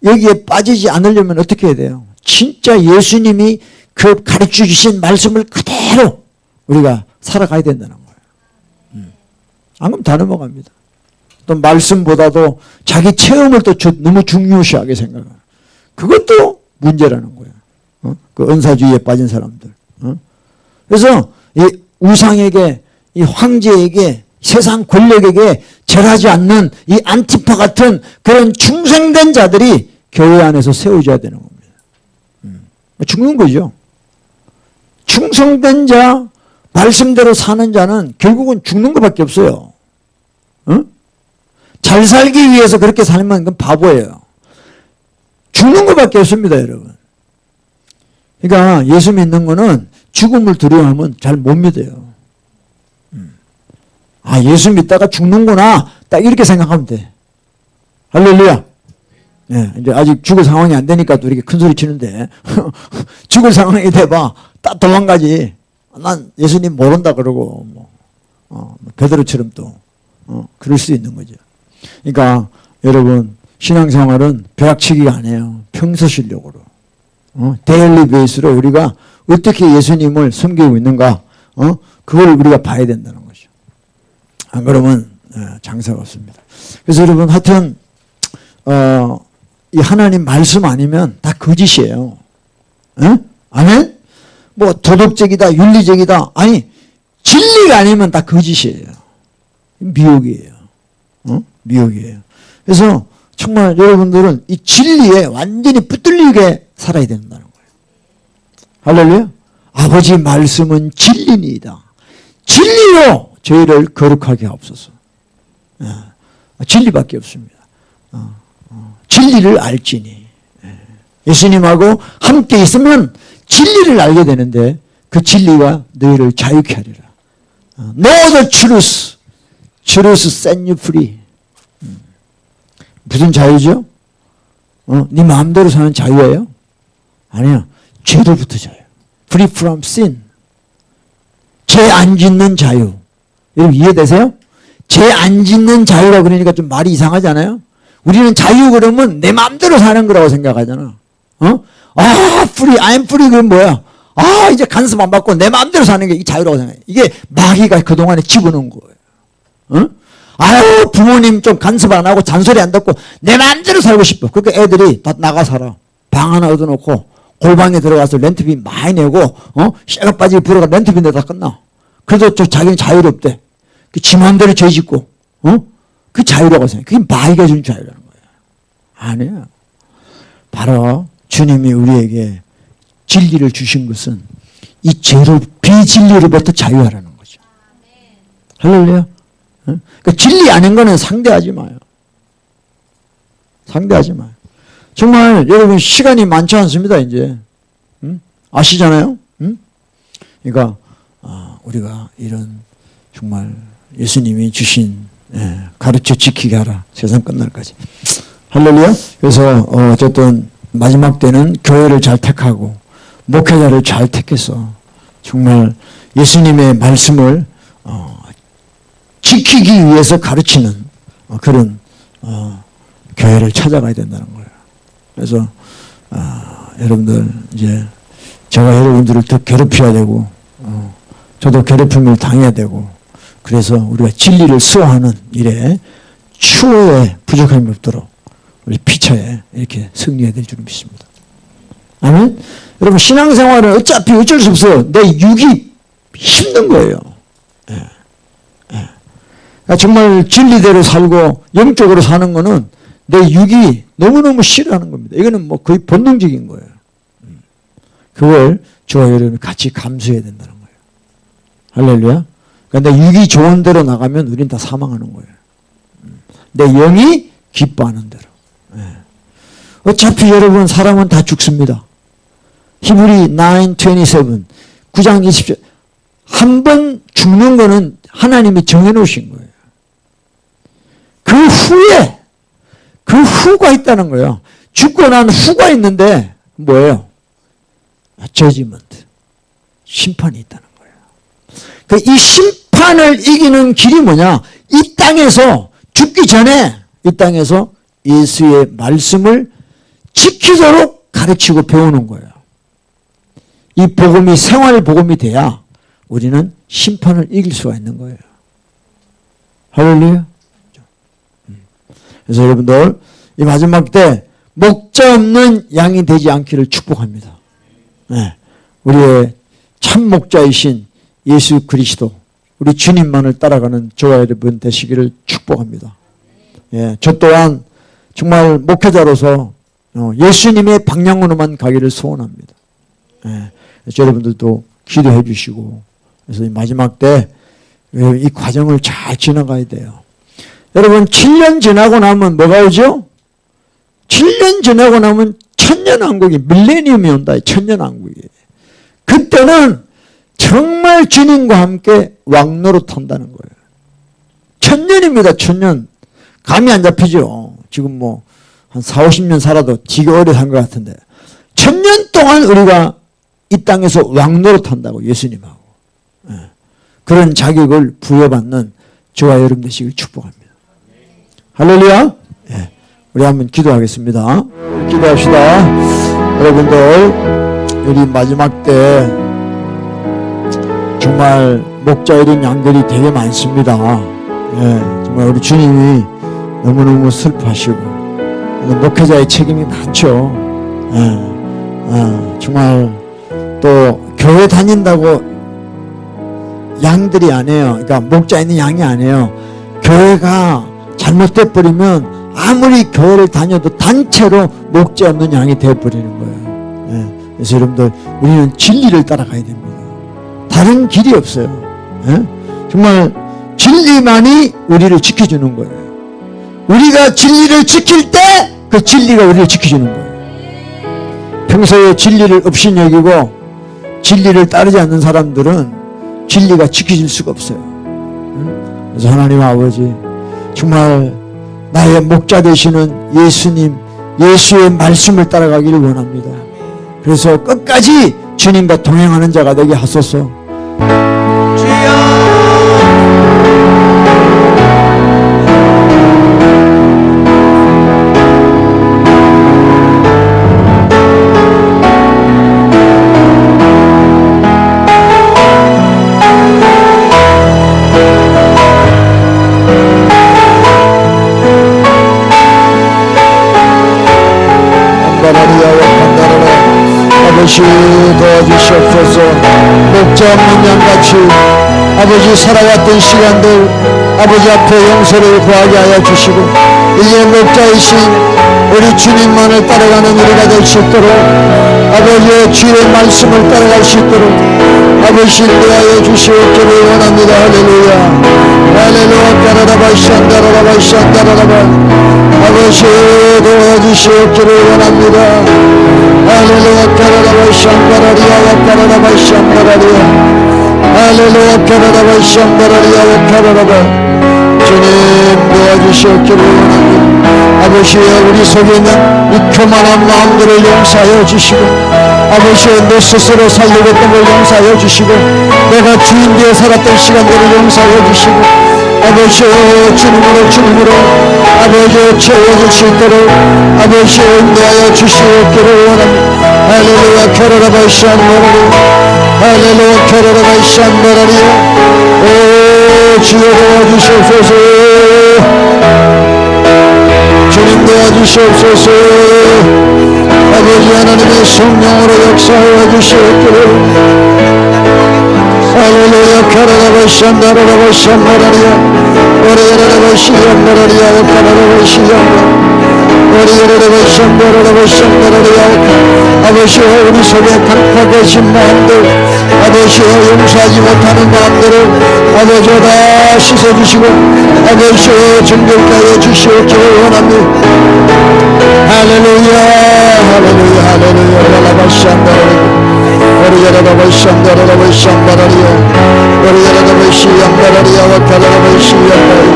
여기에 빠지지 않으려면 어떻게 해야 돼요? 진짜 예수님이 그 가르쳐 주신 말씀을 그대로 우리가 살아가야 된다는 거예요. 안 그러면 다 넘어갑니다. 또 말씀보다도 자기 체험을 또 너무 중요시하게 생각해요. 그것도 문제라는 거예요. 그 은사주의에 빠진 사람들. 그래서 이 우상에게, 이 황제에게, 세상 권력에게 절하지 않는 이 안티파 같은 그런 충성된 자들이 교회 안에서 세워져야 되는 겁니다. 죽는 거죠. 충성된 자, 말씀대로 사는 자는 결국은 죽는 것밖에 없어요. 잘 살기 위해서 그렇게 살면 그건 바보예요. 죽는 것밖에 없습니다, 여러분. 그러니까 예수 믿는 거는 죽음을 두려워하면 잘 못 믿어요. 예수 믿다가 죽는구나. 딱 이렇게 생각하면 돼. 할렐루야. 네, 이제 아직 죽을 상황이 안 되니까 또 이렇게 큰 소리 치는데 죽을 상황이 돼봐. 딱 도망가지. 난 예수님 모른다 그러고 베드로처럼 또 그럴 수 있는 거죠. 그러니까 여러분 신앙생활은 벼락치기가 아니에요. 평소 실력으로. 데일리 베이스로 우리가 어떻게 예수님을 섬기고 있는가 그걸 우리가 봐야 된다는 거죠. 안 그러면 장사가 없습니다. 그래서 여러분 하여튼 이 하나님 말씀 아니면 다 거짓이에요. 아멘? 뭐 도덕적이다, 윤리적이다. 아니, 진리가 아니면 다 거짓이에요. 미혹이에요. 미혹이에요. 그래서 정말 여러분들은 이 진리에 완전히 붙들리게 살아야 된다는 거예요. 할렐루야. 아버지 말씀은 진리니이다. 진리로 저희를 거룩하게 하옵소서. 진리밖에 없습니다. 진리를 알지니. 예수님하고 함께 있으면 진리를 알게 되는데 그 진리가 너희를 자유케 하리라. Know the truth. Truth set you free. 무슨 자유죠? 네 마음대로 사는 자유예요? 아니요. 죄로부터 자유. Free from sin. 죄 안 짓는 자유. 여러분 이해되세요? 죄 안 짓는 자유라 그러니까 좀 말이 이상하지 않아요? 우리는 자유 그러면 내 마음대로 사는 거라고 생각하잖아. free, I'm free 그건 뭐야? 이제 간섭 안 받고 내 마음대로 사는 게 이 자유라고 생각해. 이게 마귀가 그동안에 집어넣은 거예요. 부모님 좀 간섭 안 하고 잔소리 안 듣고 내 마음대로 살고 싶어. 그러니까 애들이 다 나가 살아. 방 하나 얻어놓고 골방에 들어가서 렌트비 많이 내고 쇠가 빠지게 불어가 렌트비 내다 끝나. 그래도 자기는 자유롭대. 지 마음대로 죄 짓고 그 자유라고 생각해. 그게 마귀가 준 자유라는 거예요. 아니에요. 바로 주님이 우리에게 진리를 주신 것은 이 죄로 비진리로부터 자유하라는 거죠. 할렐루야. 그러니까 진리 아닌 거는 상대하지 마요. 상대하지 마요. 정말 여러분 시간이 많지 않습니다. 이제 아시잖아요. 그러니까 우리가 이런 정말 예수님이 주신 가르쳐 지키게 하라. 세상 끝날까지. 할렐루야. 그래서 어쨌든 마지막 때는 교회를 잘 택하고 목회자를 잘 택해서 정말 예수님의 말씀을 지키기 위해서 가르치는 그런 교회를 찾아가야 된다는 거예요. 그래서 여러분들 이제 제가 여러분들을 더 괴롭혀야 되고 저도 괴롭힘을 당해야 되고 그래서 우리가 진리를 수호하는 일에 추호에 부족함이 없도록 우리 피차에 이렇게 승리해야 될 줄 믿습니다. 아멘. 여러분 신앙생활은 어차피 어쩔 수 없어. 내 육이 힘든 거예요. 정말 진리대로 살고 영적으로 사는 거는 내 육이 너무너무 싫어하는 겁니다. 이거는 뭐 거의 본능적인 거예요. 그걸 저와 여러분이 같이 감수해야 된다는 거예요. 할렐루야. 그러니까 내 육이 좋은 대로 나가면 우린 다 사망하는 거예요. 내 영이 기뻐하는 대로. 어차피 여러분 사람은 다 죽습니다. 히브리 9:27 9장 20절 한 번 죽는 거는 하나님이 정해놓으신 거예요. 그 후가 있다는 거예요. 죽고 난 후가 있는데 뭐예요? 저지먼트. 심판이 있다는 거예요. 이 심판을 이기는 길이 뭐냐? 이 땅에서 죽기 전에 이 땅에서 예수의 말씀을 지키도록 가르치고 배우는 거예요. 이 복음이 생활 복음이 돼야 우리는 심판을 이길 수가 있는 거예요. 할렐루야. 그래서 여러분들 이 마지막 때 목자 없는 양이 되지 않기를 축복합니다. 우리의 참 목자이신 예수 그리스도 우리 주님만을 따라가는 저와 여러분 되시기를 축복합니다. 저 또한 정말 목회자로서 예수님의 방향으로만 가기를 소원합니다. 여러분들도 기도해 주시고 그래서 이 마지막 때 이 과정을 잘 지나가야 돼요. 여러분 7년 지나고 나면 뭐가 오죠? 7년 지나고 나면 천년왕국이 밀레니엄이 온다. 천년왕국이. 그때는 정말 주님과 함께 왕노릇한다는 거예요. 1000년입니다. 1000년. 감이 안 잡히죠. 지금 뭐 한 40-50년 살아도 되게 오래 산 것 같은데 1000년 동안 우리가 이 땅에서 왕노릇한다고 예수님하고 그런 자격을 부여받는 저와 여러분 되시길 축복합니다. 할렐루야. 우리 한번 기도하겠습니다. 기도합시다. 여러분들 우리 마지막 때 정말 목자 잃은 양들이 되게 많습니다. 정말 우리 주님이 너무너무 슬퍼하시고 목회자의 책임이 많죠. 정말 또 교회 다닌다고 양들이 아니에요. 그러니까 목자 있는 양이 아니에요. 교회가 잘못돼 버리면 아무리 교회를 다녀도 단체로 목자 없는 양이 되어버리는 거예요. 예. 그래서 여러분들 우리는 진리를 따라가야 됩니다. 다른 길이 없어요. 예? 정말 진리만이 우리를 지켜주는 거예요. 우리가 진리를 지킬 때 그 진리가 우리를 지켜주는 거예요. 평소에 진리를 업신여기고 진리를 따르지 않는 사람들은 진리가 지켜질 수가 없어요. 그래서 하나님 아버지, 정말 나의 목자 되시는 예수님, 예수의 말씀을 따라가기를 원합니다. 그래서 끝까지 주님과 동행하는 자가 되게 하소서. 아버지 도와주시옵소서. 목자 없는 양같이 아버지 살아왔던 시간들 아버지 앞에 용서를 구하게 하여 주시고, 이제 목자이신 우리 주님만을 따라가는 우리가 될 수 있도록 아버지의 주의 말씀을 따라갈 수 있도록 아버지 인도하여 주시옵기를 원합니다. 할렐루야 할렐루야. 따라라바시안다라라바시안다라라바 아버지 도와주시옵기를 원합니다. 할렐루야. 따라라바시안다라리야 따라라바시안다라리야 할렐루야. 따라라바시안다라리야 따라라바. 주님 도와주시옵기를 원합니다. 아버지여, 우리 속에 있는 이 교만한 마음들을 용서하여 주시고, 아버지여, 내 스스로 살려고 했던 걸 용서하여 주시고, 내가 주인 되어 살았던 시간들을 용서하여 주시고, 아버지여, 주님으로 아버지여 채워줄 수 있도록 아버지여 인도하여 주시옵기를 원합니다. 할렐루야. 캐러라바이시안바라리 할렐루야. 캐러라바이시안바라리. 오 주여 도와주시옵소서. 주님 도와주시옵소서. 아버지 하나님의 성령으로 역사하여 주시옵기를. 할렐루야. 카라라바시안다라라바시안바라리야 오레라라바시안바라리야 카라라바시안바 아버지여, 우리 속에 강팍해진 마음들, 아버지여, 용서하지 못하는 마음들을 아버지여 다 씻어주시고 아버지여 정결케 하여 주시옵기를 원합니다. 할렐루야 할렐루야 할렐루야. 라라바시안바라리야 오리야라바시안다라라바시안바라리야 오리야라바시안바라리야 와카라라바시안바라리야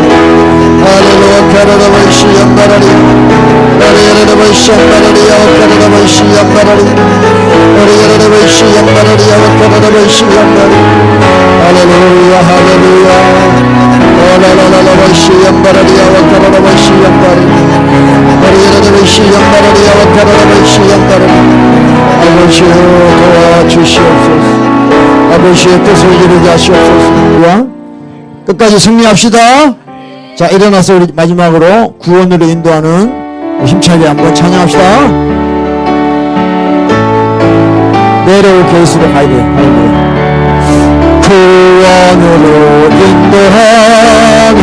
할렐루야. 카라라바시안바라리야 오리야라바시안바라리야 와카라라바시안바라리야 오리야라바시안바라리야 와카라라바시안바라리야 할렐루야 할렐루야. 오라라라바시안바라리야 와카라라바시안바라리야 오리야라바시안바라리야 와카라라바시안바라리야. 아버지여 도와주시옵소서. 아버지의 뜻을 이루게 하시옵소서. 끝까지 승리합시다. 자, 일어나서 우리 마지막으로 구원으로 인도하는 힘차게 한번 찬양합시다. 내려올 계수로 가야 돼요. 구원으로 인도하는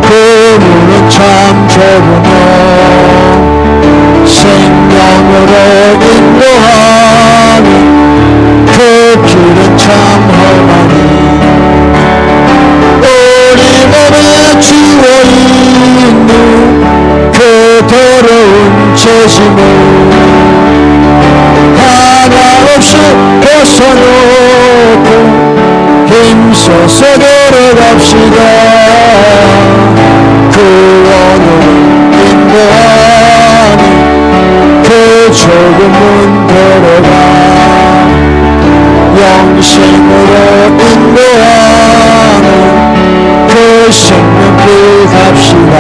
그분은 참 좋으며 생명으로 인도하는 그 길은 참 험하니 우리 몸에 지워있는 그 더러운 죄짐을 하나 없이 벗어놓고 힘써서 걸어갑시다. 구원으로 인도하는 그 좁은 문 걸어가 영생으로 인도하는 그 생명길 갑시다.